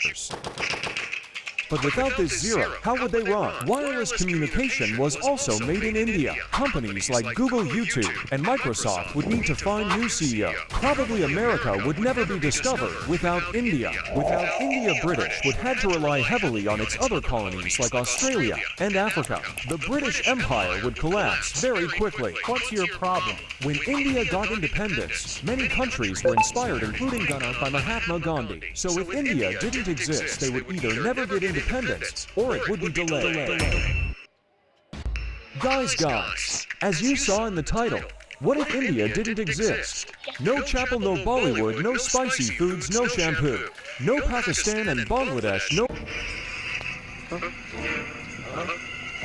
pictures. But without this zero, how would they run? Wireless communication was also made in India. Companies like Google, YouTube, and Microsoft would need to find new CEO. Probably America would never be discovered without India. Without India, British would have to rely heavily on its other colonies like Australia and Africa. The British Empire would collapse very quickly. What's your problem? When India got independence, many countries were inspired, including Ghana, by Mahatma Gandhi. So if India didn't exist, they would either never get independence, or it would be delayed. Guys, as you saw in the title, what if India didn't exist? No chapel, no Bollywood, no spicy foods, no shampoo, no Pakistan and Bangladesh,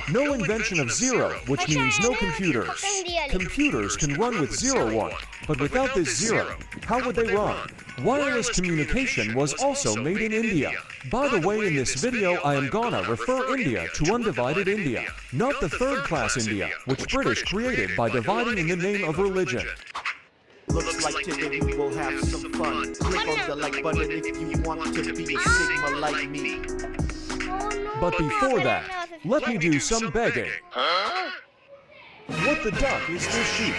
no invention of zero, which means no computers. Computers can run with 01, but without this zero, how would they run? Wireless communication was also made in India. By the way, in this video I am gonna refer India to undivided India, not the third-class India, which British created by dividing in the name of religion. Looks like today we will have some fun. Click on the like button if you want to be a Sigma like me. But before that, let me do some begging. What the duck is this sheep?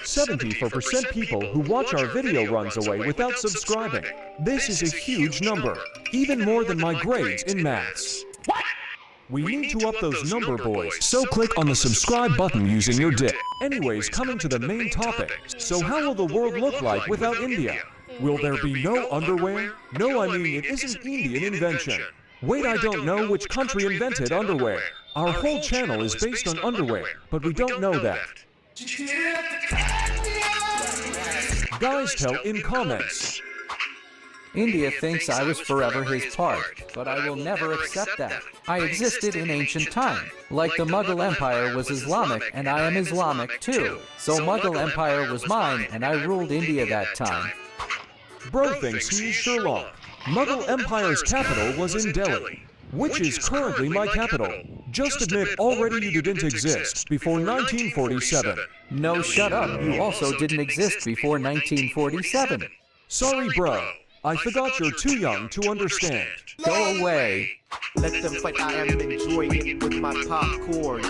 74% people who watch our video runs away without subscribing. This is a huge number, even more than my grades in maths. We need to up those number boys, so click on the subscribe button using your dick. Anyways, coming to the main topic. So how will the world look like without India? Will there be no underwear? No, I mean, it isn't Indian invention. Wait, I don't know which country invented underwear. Our whole channel is based on underwear, but we don't know that. Guys, tell in comments. India thinks I was forever his part, but I will never accept that. I existed in ancient time. Like the Mughal Empire was Islamic, and I am Islamic too. So Mughal Empire was mine, and I ruled India that time. Bro thinks he is Sherlock. Mughal Empire's capital was in Delhi, which is currently my capital. Just admit already you didn't exist before 1947. No, shut up. You also didn't exist before 1947. Sorry, bro. I forgot you're too young to understand. Go away. Let them fight, I am enjoying it with my popcorn.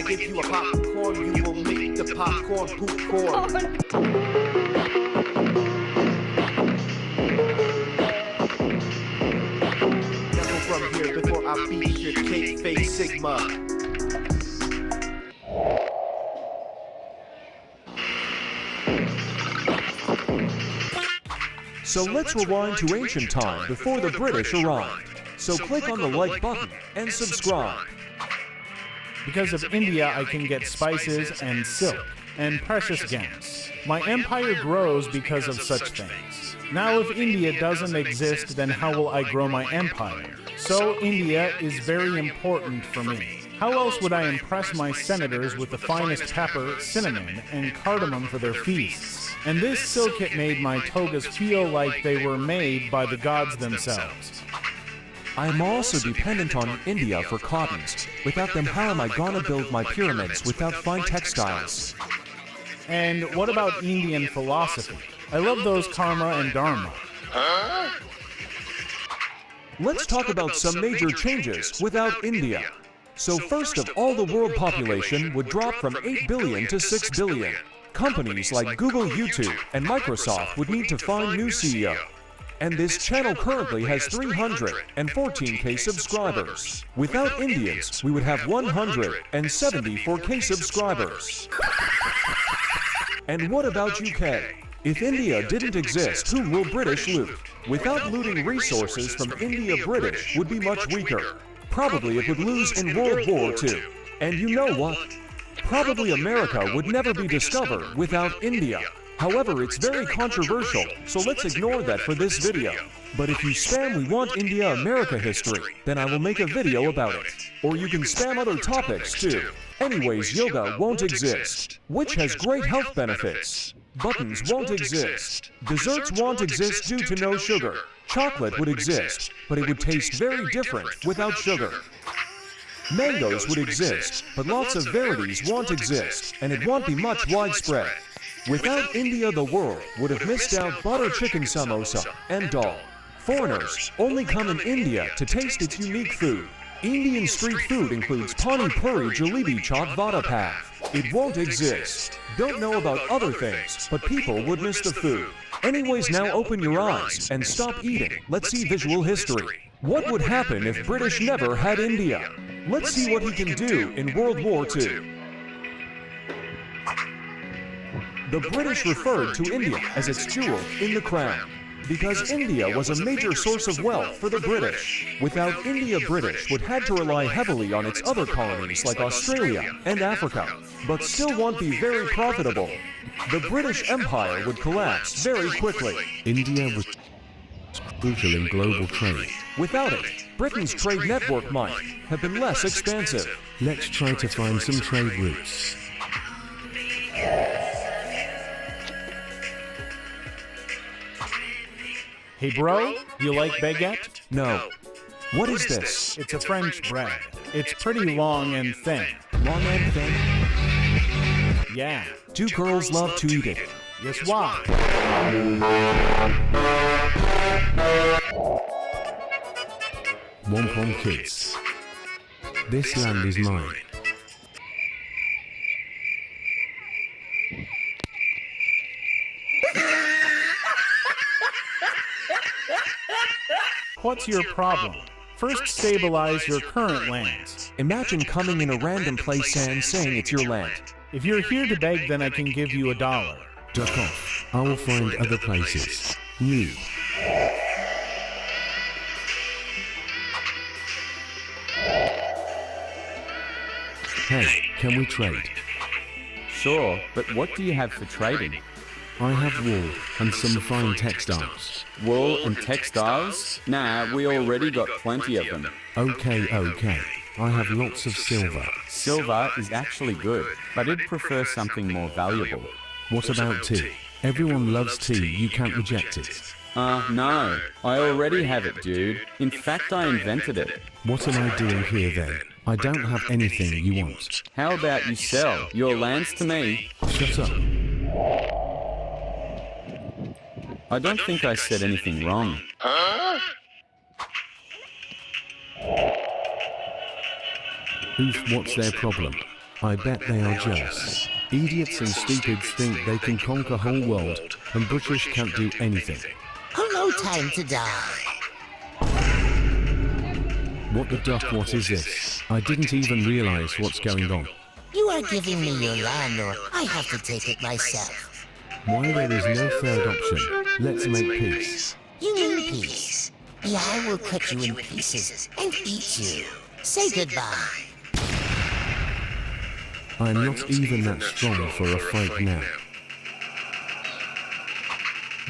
If you a popcorn, you will make the popcorn poop corn. Never from here before I beat your cake face Sigma. So let's rewind to ancient time before the British arrived. So click on the like button and subscribe. Because of India, I can get spices and silk and precious gems. My empire grows because of such things. Now, if India doesn't exist, then how will I grow my empire? So India is very important for me. How else would I impress my senators with the finest pepper, cinnamon, and cardamom for their feasts? And this silk kit made my togas feel like they were made by the gods themselves. I am also dependent on India for cottons. Without them, how am I gonna build my pyramids without fine textiles? And what about Indian philosophy? I love those karma and dharma. Let's talk about some major changes without India. So first of all, the world population would drop from 8 billion to 6 billion. Companies like Google, YouTube, and Microsoft would need to find new CEO. And this channel currently has 314k subscribers. Without Indians, we would have 174k subscribers. And what about UK? If India didn't exist, who will British loot? Without looting resources from India, British would be much weaker. Probably it would lose in World War II. And you know what? Probably America would never be discovered without India. However, it's very controversial, so let's ignore that for this video. But if you spam "We want India America history," then I will make a video about it. Or you can spam other topics too. Anyways, yoga won't exist, which has great health benefits. Buttons won't exist. Desserts won't exist due to no sugar. Chocolate would exist, but it would taste very different without sugar. Mangoes would exist, but lots of varieties won't exist, and it won't be much widespread. Without India, the world would have missed out butter chicken samosa and dal. Foreigners only come in India to taste its unique food. Indian street food includes pani puri, jalebi, chaat, vada pav. It won't exist. Don't know about other things, but people would miss the food. Anyways, now open your eyes and stop eating. Let's see visual history. What would happen if British never had India? Let's see what he can do in World War II. The British referred to India as its jewel in the crown, because India was a major source of wealth for the British. Without India, British would have to rely heavily on its other colonies like Australia and Africa, but still won't be very profitable. The British Empire would collapse very quickly. India was crucial in global trade. Without it, Britain's trade network might have been less expansive. Let's try to find some trade routes. Hey bro, you like baguette? No. What is this? It's a French bread. It's pretty long and thin. Long and thin? Yeah. Do girls love to eat it? Yes, why? Wampum kids. This land is mine. What's your problem? First stabilize your current lands. Imagine coming in a random place and saying it's your land. If you're here to beg, then I can give you $1. Duck off. I will find other places. New. Hey, can we trade? Sure, but what do you have for trading? I have wool and some fine textiles. Wool and textiles? Nah, we already got plenty of them. Okay. I have lots of silver. Silver is actually good, but I'd prefer something more valuable. What about tea? Everyone loves tea. You can't reject it. No. I already have it, dude. In fact, I invented it. What am I doing here then? I don't have anything you want. How about you sell your lands to me? Shut up. I don't think I said anything wrong. Oof, what's their problem? I bet they are jealous. Idiots and stupids think they can conquer whole world, and British can't do anything. No time to die. What the duck, what is this? I didn't even realize what's going on. You are giving me your land, or I have to take it myself. Why there is no third option? Let's make peace. You mean peace? Yeah, I will cut you in pieces and eat you. Say goodbye. I'm not even that strong for a fight now.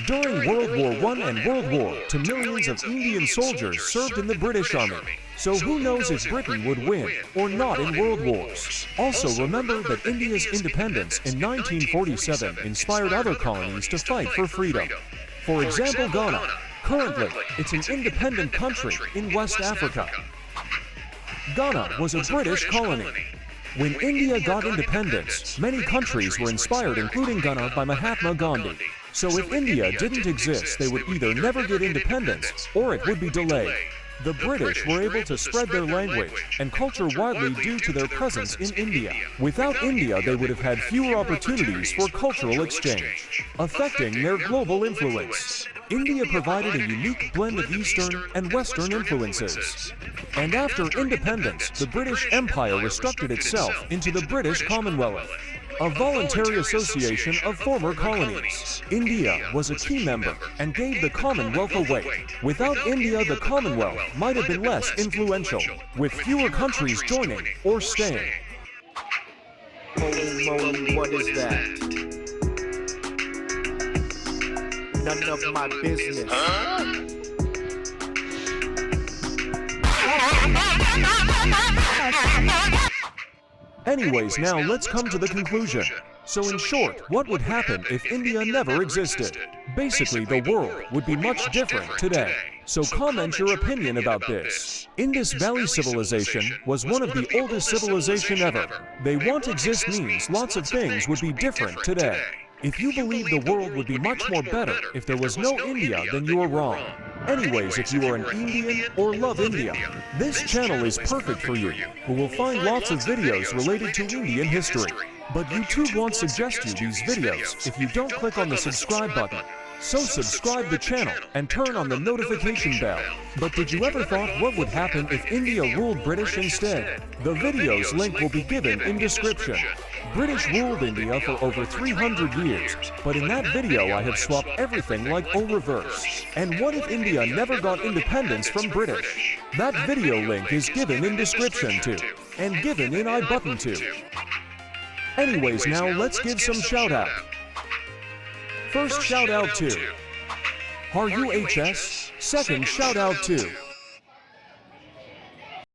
During World War I and World War II, millions of Indian soldiers served in the British Army. So who knows if Britain would win or not in world wars. Also remember that India's independence in 1947 inspired other colonies to fight for freedom. For example, Ghana. Currently, it's an independent country in West Africa. Ghana was a British colony. When India got independence, many countries were inspired, including Ghana, by Mahatma Gandhi. So if India didn't exist, they would either never get independence or it would be delayed. The British were able to spread their language and culture widely due to their presence in India. Without India, they would have had fewer opportunities for cultural exchange, affecting their global influence. India provided a unique blend of Eastern and Western influences. And after independence, the British Empire restructured itself into the British Commonwealth, a voluntary association of former colonies. India was a key member and gave the Commonwealth a weight. Without India, the Commonwealth might have been less influential, with fewer countries joining or staying. Holy moly, what is that? none of my business. Anyways, now let's come to the conclusion. So in short, what would happen if India never existed? Basically, the world would be much different today. So comment your opinion about this. Indus Valley Civilization was one of the oldest civilization ever. They won't exist means lots of things would be different today. If you believe the world would be much more better if there was no India, then you are wrong. Anyways, if you are an Indian or love India, this channel is perfect for you. We will find lots of videos related to Indian history. But YouTube won't suggest you these videos if you don't click on the subscribe button. So subscribe the channel and turn on the notification bell. But did you ever thought what would happen if India ruled British instead? The video's link will be given in description. British ruled India for over 300 years, but in that video I have swapped everything like au reverse. And what if India never got independence from British? That video link is given in description too, and given in I button too. Anyways, now let's give some shout out. First shout out to RUHS, second shout out to